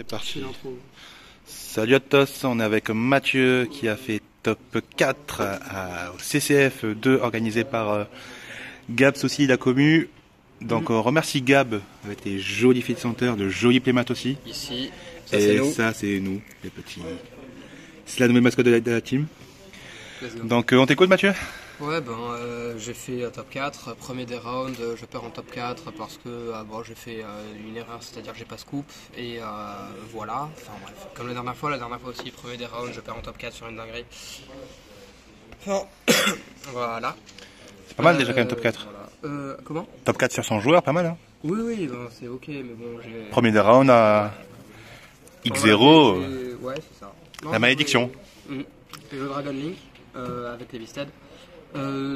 C'est parti. Salut à tous, on est avec Mathieu qui a fait top 4 au CCF 2 organisé par Gab aussi la commu. Donc on remercie Gab avec des jolis fit centers, de jolis playmats aussi. Ici, ça et c'est nous. Ça c'est nous, les petits. C'est la nouvelle mascotte de la team. Donc on t'écoute Mathieu? Ouais, j'ai fait top 4, premier des rounds, je perds en top 4 parce que j'ai fait une erreur, c'est-à-dire que j'ai pas scoop et voilà, enfin bref, comme la dernière fois aussi, premier des rounds, je perds en top 4 sur une dinguerie. Enfin, voilà. C'est pas mal déjà quand même top 4. Voilà. Comment? Top 4 sur 100 joueurs, pas mal hein. Oui, c'est ok, mais bon, j'ai... Premier des rounds à X0. Ouais, c'est ça. Non, La malédiction. J'ai le Dragon Link avec les Visted.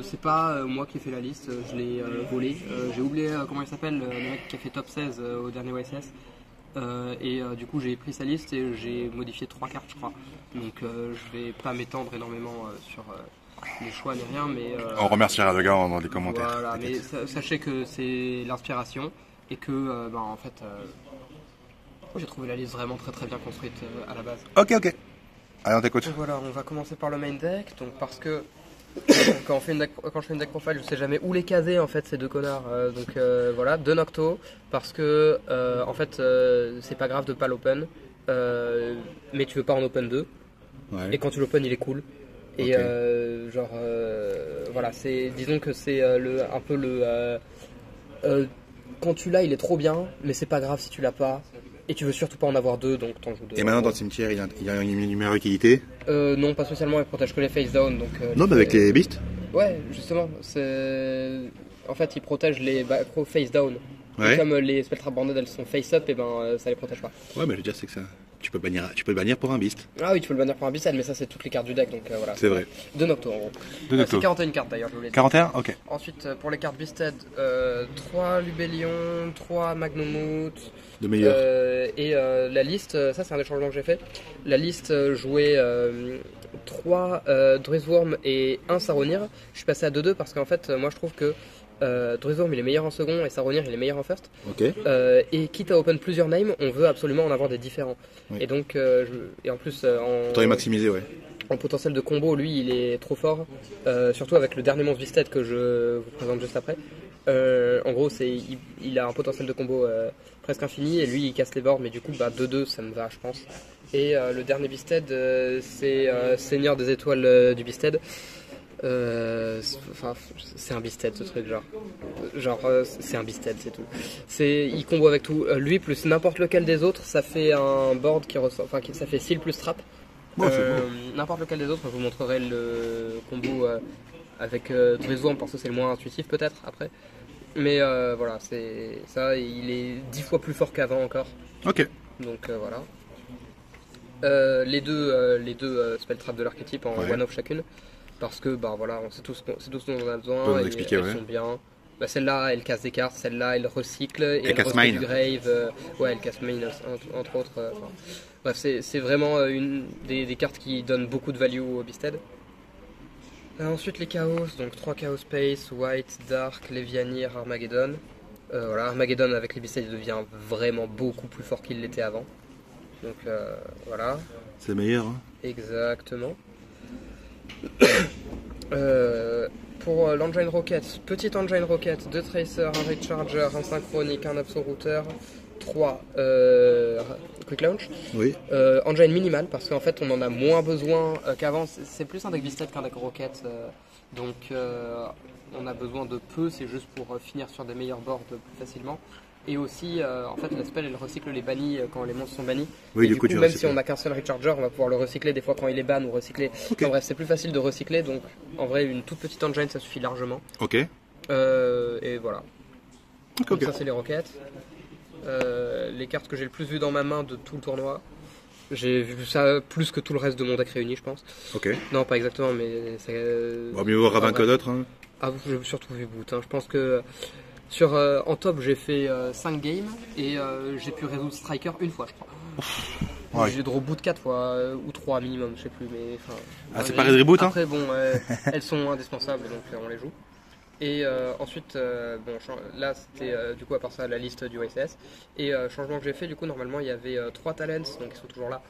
C'est pas moi qui ai fait la liste, je l'ai volé. J'ai oublié comment il s'appelle, le mec qui a fait top 16 au dernier YCS. Du coup j'ai pris sa liste et j'ai modifié 3 cartes je crois. Donc je vais pas m'étendre énormément sur les choix ni rien, mais... On remerciera le gars dans les commentaires. Voilà, mais sachez que c'est l'inspiration et que en fait j'ai trouvé la liste vraiment très bien construite à la base. Ok. Allez on t'écoute. Voilà, on va commencer par le main deck, donc parce que quand je fais une deck profile, je sais jamais où les caser en fait ces deux connards. Voilà, 2 Nocto parce que en fait c'est pas grave de pas l'open, mais tu veux pas en open 2. Ouais. Et quand tu l'open il est cool. Et voilà, disons que c'est un peu le quand tu l'as il est trop bien, mais c'est pas grave si tu l'as pas. Et tu veux surtout pas en avoir 2, donc t'en joues 2. Et maintenant dans le cimetière il y a une numéro utilité? Non, pas spécialement, il protège que les face down. Donc, non, mais avec les beasts? Ouais, justement. En fait, il protège les face down. Ouais. Et comme les spell trap banded elles sont face up, et ça les protège pas. Ouais, mais je veux dire, c'est que ça. Tu peux le bannir pour un beast. Ah oui, tu peux le bannir pour un beast, mais ça c'est toutes les cartes du deck, donc voilà. C'est vrai. 2 Nocto en gros. C'est 41 cartes d'ailleurs, je voulais dire. 41? Ok. Ensuite, pour les cartes Beasted, 3 Lubellion, 3 Magnumut. De meilleurs. Et la liste, ça c'est un des changements que j'ai fait. La liste jouait 3 Druisworm et 1 Saronir. Je suis passé à 2-2 parce qu'en fait, moi je trouve que Druisworm il est meilleur en second et Saronir il est meilleur en first. Ok. Et quitte à open plusieurs names, on veut absolument en avoir des différents. Oui. Et donc, et en plus, Autant les maximiser, ouais. en potentiel de combo, lui il est trop fort. Surtout avec le dernier monstre Visted que je vous présente juste après. En gros, il a un potentiel de combo presque infini et lui il casse les bords, mais du coup 2-2 ça me va je pense. Et le dernier Beasted c'est Seigneur des étoiles du Beasted. C'est un Beasted ce truc c'est un Beasted, c'est tout. Il combo avec tout. Lui plus n'importe lequel des autres, ça fait un board qui ressort, ça fait seal plus trap. Bon, n'importe lequel des autres, je vous montrerai le combo avec Druisworm parce que c'est le moins intuitif peut-être après. Mais voilà, c'est ça, il est 10 fois plus fort qu'avant encore. Ok. Donc voilà. Les deux spell trap de l'archétype en one-off chacune. Parce que voilà, c'est tout ce dont on a besoin. Elles sont bien. Celle-là, elle casse des cartes, celle-là, elle recycle. Et elle casse recycle mine. Du grave. Ouais, elle casse mine entre autres. Bref, c'est vraiment une des cartes qui donne beaucoup de value au Beasted. Ensuite les chaos, donc 3 chaos space, white, dark, Levianir, Armageddon. Voilà, Armageddon avec les Beasted il devient vraiment beaucoup plus fort qu'il l'était avant. Donc voilà. C'est meilleur, hein. Exactement. Pour l'Engine Rocket, petite Engine Rocket, 2 Tracer, un Recharger, un Synchronique, un Absol-Router, 3 Quick Launch. Oui. Engine minimal parce qu'en fait on en a moins besoin qu'avant. C'est plus un deck Beasted qu'un deck Rocket, donc on a besoin de peu, c'est juste pour finir sur des meilleurs boards plus facilement. Et aussi en fait la spell elle recycle les bannis quand les monstres sont bannis. Oui, et du coup même si on n'a qu'un seul Recharger, on va pouvoir le recycler des fois quand il est ban ou recycler. Okay. En bref, c'est plus facile de recycler, donc en vrai une toute petite engine ça suffit largement. Ok. Et voilà. Donc Okay. ça c'est les roquettes. Les cartes que j'ai le plus vues dans ma main de tout le tournoi. J'ai vu ça plus que tout le reste de mon deck réuni, je pense. Ok. Non, pas exactement, mais c'est. Bon, mieux vaut Ravin que d'autres. Hein. Ah, j'ai surtout vu Boot. Hein. Je pense que en top, j'ai fait 5 games et j'ai pu résoudre Striker une fois, je crois. Ouais. J'ai draw Boot 4 fois ou 3 minimum, je sais plus. Mais c'est pas Red Reboot, hein. Après, bon, elles sont indispensables donc on les joue. Et ensuite, bon, là c'était du coup à part ça la liste du OSS. Et changement que j'ai fait, du coup normalement il y avait 3 talents, donc ils sont toujours là,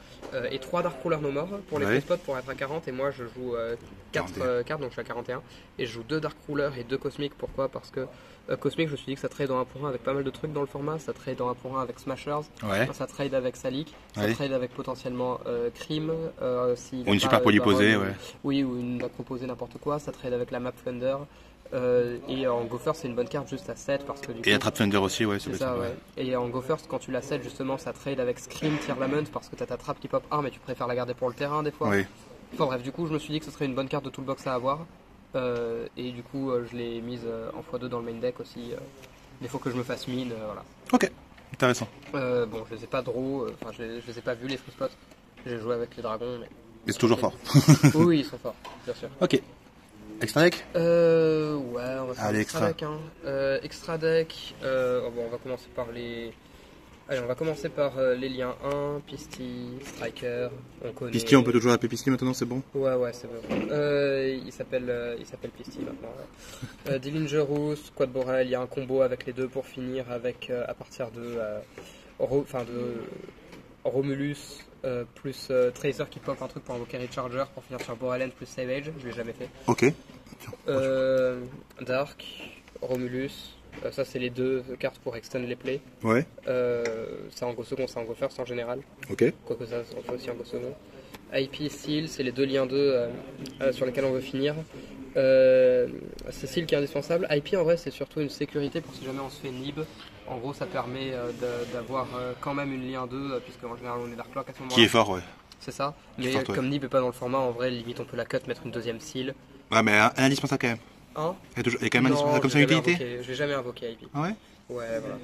et 3 Dark Ruler No More pour les Ouais. spots pour être à 40. Et moi je joue 4 cartes, donc je suis à 41. Et je joue 2 Dark Ruler et 2 Cosmic. Pourquoi? Parce que Cosmic, je me suis dit que ça trade dans 1 pour 1 avec pas mal de trucs dans le format. Ça trade dans 1 pour 1 avec Smashers, Ouais. ça trade avec Salik, ça Ouais. trade avec potentiellement Cream, Ou une super polyposée, ouais. oui, ou une va proposer n'importe quoi, ça trade avec la map Thunder. Et en Go First, c'est une bonne carte juste à 7 parce que du coup. Et la Trap Thunder aussi, ouais, C'est ça, ouais. Et en Go First, quand tu la 7, justement, ça trade avec Scream, Tear Lament parce que t'as ta trappe qui pop 1, mais tu préfères la garder pour le terrain des fois. Oui. Enfin bref, du coup, je me suis dit que ce serait une bonne carte de toolbox à avoir. Et du coup, je l'ai mise en x2 dans le main deck aussi. Des fois que je me fasse mine, voilà. Ok, intéressant. Bon, je les ai pas draw, enfin, je les ai pas vus les free spots. J'ai joué avec les dragons, mais. Et c'est toujours fort. Oui, oui, ils sont forts, bien sûr. Ok. Extra deck? Ouais, on va faire Allez, extra deck. Hein. Extra deck, bon, on va commencer par les. Allez, on va commencer par les liens 1, Pisty, Striker, on connaît. Pisty, on peut toujours appeler Pisty maintenant, c'est bon? Ouais, c'est bon. Il s'appelle Pisty maintenant. Ouais. Dillinger Quad Borel, il y a un combo avec les deux pour finir avec à partir de Romulus plus Tracer qui pop un truc pour invoquer Recharger pour finir sur Boralen plus Savage, je l'ai jamais fait. Ok. Dark, Romulus, ça c'est les deux cartes pour extend les plays. Ouais. C'est en Go second, c'est en Go first en général. Ok. Quoique ça on fait aussi en Go second. IP Seal, c'est les deux liens 2 sur lesquels on veut finir. C'est Seal qui est indispensable. IP en vrai c'est surtout une sécurité pour si jamais on se fait nib. En gros ça permet d'avoir quand même une lien 2 puisque en général on est Dark Clock à ce moment-là. Qui est fort, ouais. C'est ça. Mais Fort, ouais. comme nib est pas dans le format, en vrai limite on peut la cut, mettre une deuxième Seal. Ouais, mais indispensable quand même. Hein? Il y a quand même Non, indispensable comme ça j'ai une jamais utilité? invoqué- J'ai jamais invoqué IP. Ah ouais? Ouais, voilà.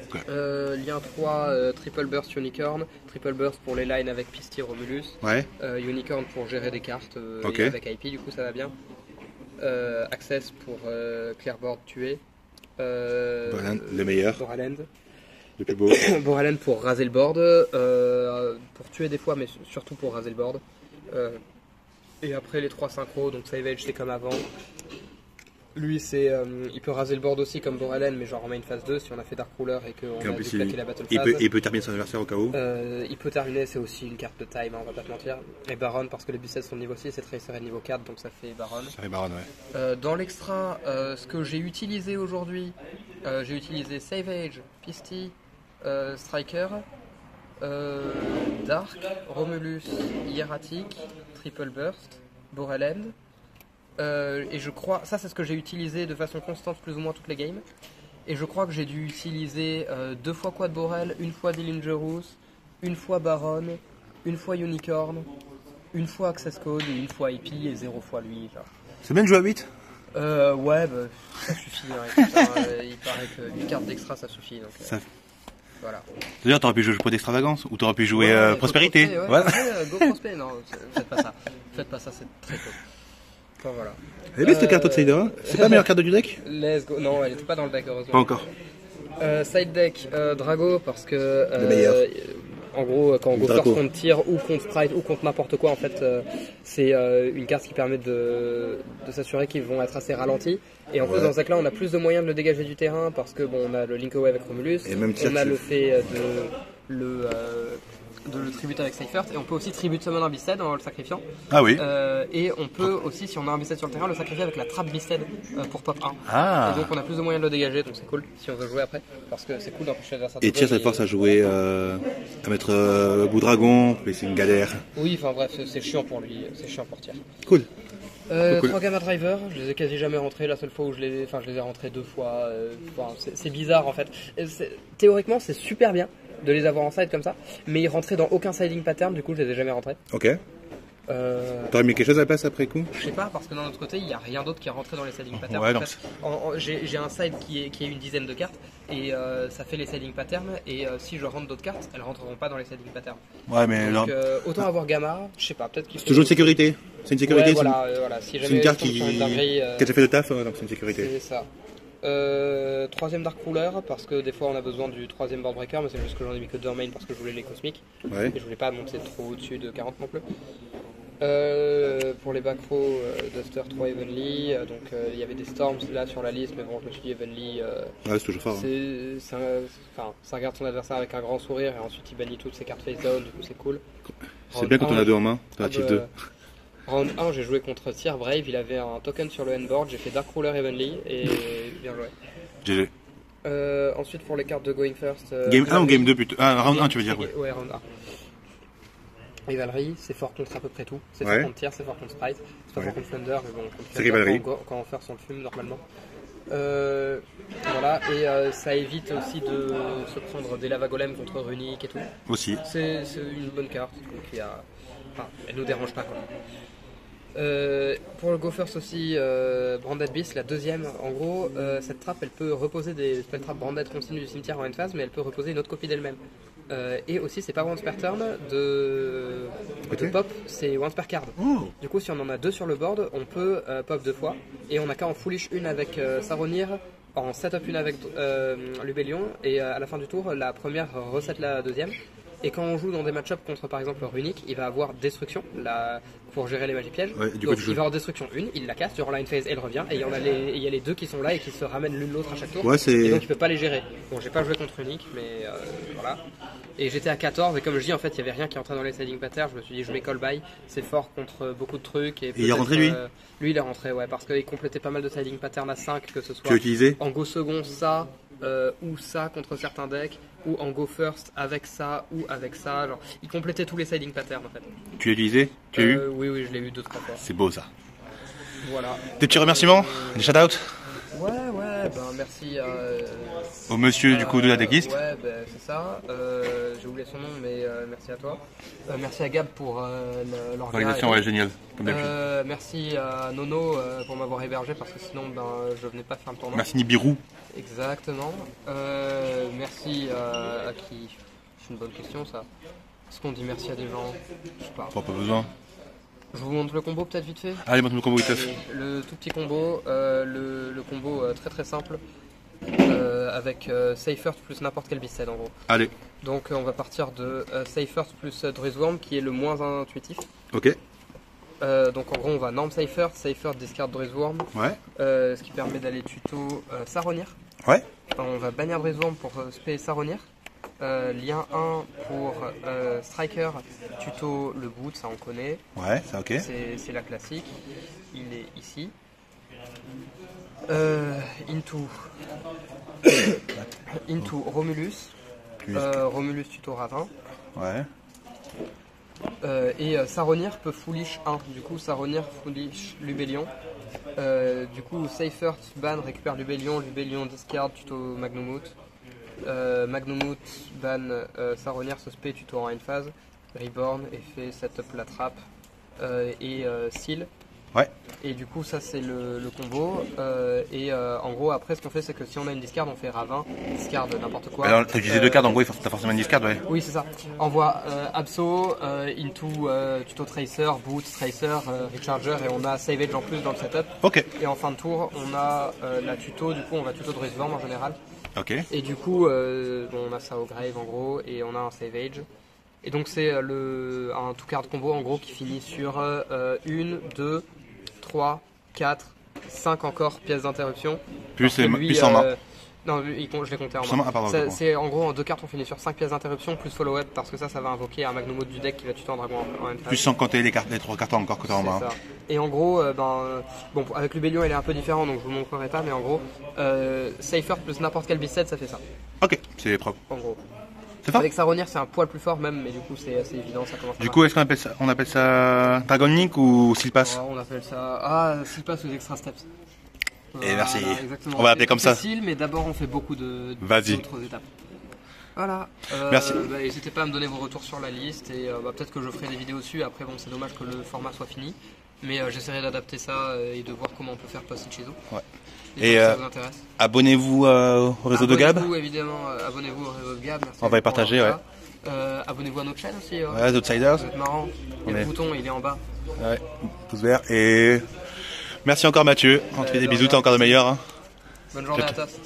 Ok. Lien 3, Triple Burst Unicorn. Triple Burst pour les lines avec Pisty Romulus. Ouais. Unicorn pour gérer des cartes Ok. et avec IP, du coup ça va bien. Access pour Clearboard tuer. Borland, le meilleur, Borland. le plus beau. Borland pour raser le board. Pour tuer des fois, mais surtout pour raser le board. Et après les 3 synchros, donc Savage c'est comme avant. Lui, il peut raser le board aussi comme Boralen, mais genre en main phase 2 si on a fait Dark Ruler et qu'on Et en a plus, dû claquer la battle il phase. peut terminer son adversaire au cas où. Il peut terminer, c'est aussi une carte de time, hein, on va pas te mentir. Et Baron, parce que les Bissets sont de niveau 6 et Tracer est de niveau 4, donc ça fait Baron. Ça fait Baron, ouais. Dans l'extra, ce que j'ai utilisé aujourd'hui, j'ai utilisé Savage, Pisty, Striker, Dark, Romulus, Hieratic, Triple Burst, Borelend. Et je crois, ça c'est ce que j'ai utilisé de façon constante plus ou moins toutes les games. Et je crois que j'ai dû utiliser 2 fois Quad Borel, 1 fois Dillingerus, 1 fois Baron, 1 fois Unicorn, 1 fois Access Code et 1 fois IP et 0 fois lui. Genre. C'est bien de jouer à 8? Ouais, bah, ça suffit. Hein, écoute, hein, il paraît qu'une carte d'extra ça suffit. Donc, Ça... voilà. C'est-à-dire, t'aurais pu jouer Pot d'Extravagance ou t'aurais pu jouer Ouais, Prospérité. Go Voilà. Go Prospect, non, faites pas ça. Faites pas ça, c'est très cool. Enfin, voilà. Elle est belle cette carte Outsider, hein? C'est pas la meilleure carte du deck? Let's go. Non, elle était pas dans le deck, heureusement. Pas encore. Side deck, Drago, parce que. Le meilleur. En gros, quand on go Draco. first contre tir ou contre sprite ou contre n'importe quoi, en fait, c'est une carte qui permet de s'assurer qu'ils vont être assez ralentis. Et en plus, dans ce deck-là, on a plus de moyens de le dégager du terrain parce que bon, on a le Link Away avec Romulus, Et même tir on a qui- le fait de le tribute avec Seifert, et on peut aussi tribute summon un Beasted en le sacrifiant. Ah oui. Et on peut aussi, si on a un Beasted sur le terrain, le sacrifier avec la trappe Beasted pour pop 1. Ah. Et donc on a plus de moyens de le dégager, donc c'est cool si on veut jouer après. Parce que c'est cool d'empêcher l'adversaire de Et Tier, jouer, ça force à jouer, à mettre Boudragon, mais c'est une galère. Oui, enfin bref, c'est chiant pour lui, c'est chiant pour Tier. Cool. Cool. 3 Gamma Driver, je les ai quasi jamais rentrés. La seule fois où je les ai rentrés 2 fois. C'est bizarre en fait. Théoriquement, c'est super bien de les avoir en side comme ça, mais ils rentraient dans aucun siding pattern, du coup je les ai jamais rentrés. Ok. T'aurais mis quelque chose à la place après coup? Je sais pas, parce que d'un autre côté, il n'y a rien d'autre qui est rentré dans les siding patterns. Ouais, En donc fait, j'ai un side qui est une dizaine de cartes, et ça fait les siding patterns, et si je rentre d'autres cartes, elles rentreront pas dans les siding patterns. Ouais, mais Donc non. autant avoir Gamma, je sais pas, peut-être qu'il C'est toujours une sécurité. C'est une sécurité. Ouais, c'est une- voilà, si c'est jamais une carte je tombe qui sur une dinguerie, a déjà fait le taf, donc c'est une sécurité. c'est ça. Troisième Dark Ruler, parce que des fois on a besoin du troisième Board Breaker, mais c'est juste que j'en ai mis que 2 en main parce que je voulais les cosmiques, Ouais. et je voulais pas monter trop au-dessus de 40 non plus. Pour les back row, Duster 3 Evenly, donc il y avait des Storms là sur la liste, mais bon je me suis dit Evenly, Ouais, c'est toujours fort. Hein. ça regarde son adversaire avec un grand sourire et ensuite il bannit toutes ses cartes face down, du coup c'est cool. C'est bien quand on a deux en main, t'as un type 2. Round 1 j'ai joué contre Tyr Brave, il avait un token sur le handboard, j'ai fait Dark Ruler Evenly et bien joué. GG. Ensuite pour les cartes de Going First... Game 1 ou Game 2 plutôt? Ah, Round 1 tu veux dire, ouais. Ouais, Round 1. Rivalry, c'est fort contre à peu près tout. C'est Ouais. fort contre Tyr, c'est fort contre Sprite, c'est pas fort contre Thunder, mais bon, contre C'est Thunder, Rivalry. quand on fait son fume normalement. Voilà, et ça évite aussi de se prendre des lava golems contre Runic et tout. Aussi. C'est une bonne carte, donc elle nous dérange pas quoi. Pour le Go First aussi, Branded Beast, la deuxième, en gros, cette trappe elle peut reposer des spell traps Branded continues du cimetière en end phase, mais elle peut reposer une autre copie d'elle-même. Et aussi, c'est pas once per turn de pop, c'est once per card. Oh. Du coup, si on en a deux sur le board, on peut pop 2 fois, et on a qu'à en foolish une avec Saronir, en setup une avec Lubellion, et à la fin du tour, la première reset la deuxième. Et quand on joue dans des match-ups contre par exemple Runic, il va avoir destruction pour gérer les magies pièges. Ouais, du donc coup, il va avoir destruction 1, il la casse durant la end phase, elle revient, et il y a les deux qui sont là et qui se ramènent l'une l'autre à chaque tour. Ouais, et donc il peut pas les gérer. Bon, j'ai pas joué contre Runic, mais voilà. Et j'étais à 14, et comme je dis, en fait, il y avait rien qui entrait dans les siding patterns. Je me suis dit, je mets call by, c'est fort contre beaucoup de trucs. Et il est rentré lui lui, il est rentré, ouais, parce qu'il complétait pas mal de siding patterns à 5, que ce soit Tu as utilisé en go second ça, ou ça contre certains decks, ou en go first avec ça, ou avec ça. Genre, il complétait tous les siding patterns en fait. Tu l'as utilisé? Tu l'as eu? Oui, je l'ai eu 2-3 fois. C'est beau ça. Voilà. Des petits remerciements? Des shout-outs? Ouais, ben merci Au monsieur du coup de la decklist? Ouais, ben c'est ça. J'ai oublié son nom, mais merci à toi. Merci à Gab pour L'organisation, ouais, génial. Comme d'habitude. Merci à Nono pour m'avoir hébergé parce que sinon je venais pas faire le tournoi. Merci Nibiru. Exactement. Merci à qui? C'est une bonne question ça. Est-ce qu'on dit merci à des gens? Je sais pas. Pas besoin. Je vous montre le combo peut-être vite fait. Allez, montre le combo Witeuf. Le tout petit combo, le combo très simple avec Save First plus n'importe quel Beasted en gros. Allez. Donc on va partir de Save First plus Druisworm qui est le moins intuitif. Ok. Donc en gros on va Norm Save First discard Druisworm. Ouais. Ce qui permet d'aller tuto Saronir. Ouais. On va bannir Druisworm pour spé Saronir. Lien 1 pour Striker, tuto le boot, ça on connaît. Ouais, ça ok. C'est la classique. Il est ici. Into Romulus. Romulus tuto Ravin. Ouais. Et Saronir peut foolish 1. Du coup, Saronir foolish Lubellion. Du coup, Save First ban récupère Lubellion. Lubellion discard tuto Magnumut. Magnumut ban Saronir se spé tuto en end phase. Reborn et fait setup la trappe. Et Seal. Ouais. Et du coup ça c'est le combo en gros après ce qu'on fait c'est que si on a une discard on fait Ravin, discard n'importe quoi. Alors t'as utilisé deux cartes en gros t'as forcément une discard ouais. Oui c'est ça. Envoie Abso, Into Tuto Tracer, Boot, Tracer, Recharger et on a Savage en plus dans le setup. Ok. Et en fin de tour on a la tuto, du coup on va tuto de Druisworm en général. Ok. Et du coup on a ça au grave en gros et on a un Savage. Et donc c'est un tout card combo en gros qui finit sur 1, 2, 3, 4, 5 encore pièces d'interruption. Plus en main. Non, je l'ai compté en main. Ah, pardon, c'est en gros en 2 cartes on finit sur 5 pièces d'interruption plus follow-up parce que ça va invoquer un Magnumut du deck qui va tuer un dragon en end phase. Plus sans compter les 3 cartes encore que tu as en main. Ça. Et en gros, bon, avec Lubellion il est un peu différent donc je vous le montrerai pas, mais en gros, Safer plus n'importe quel Beasted ça fait ça. Ok, c'est propre. En gros. Avec Saronir c'est un poil plus fort même, mais du coup c'est assez évident, ça commence. Du coup, est-ce qu'on appelle ça Dragon Link ou Silpass? On appelle ça Silpass ou Extra Steps. Et merci. Exactement. On va l'appeler comme ça. C'est facile, mais d'abord on fait beaucoup d'autres étapes. Voilà. Merci. N'hésitez pas à me donner vos retours sur la liste et peut-être que je ferai des vidéos dessus. Après bon c'est dommage que le format soit fini, mais j'essaierai d'adapter ça et de voir comment on peut faire post chez nous. Ouais. Et ça vous intéresse. Abonnez-vous au réseau de Gab. Abonnez-vous évidemment, abonnez-vous au réseau de Gab. Merci. On va y partager, ouais. Abonnez-vous à notre chaîne aussi. Ouais, The Outsiders. C'est marrant. Le bouton il est en bas. Ouais, pouce vert. Et merci encore Mathieu. On te fait des bisous, t'es encore le meilleur. Hein. Bonne journée à tous.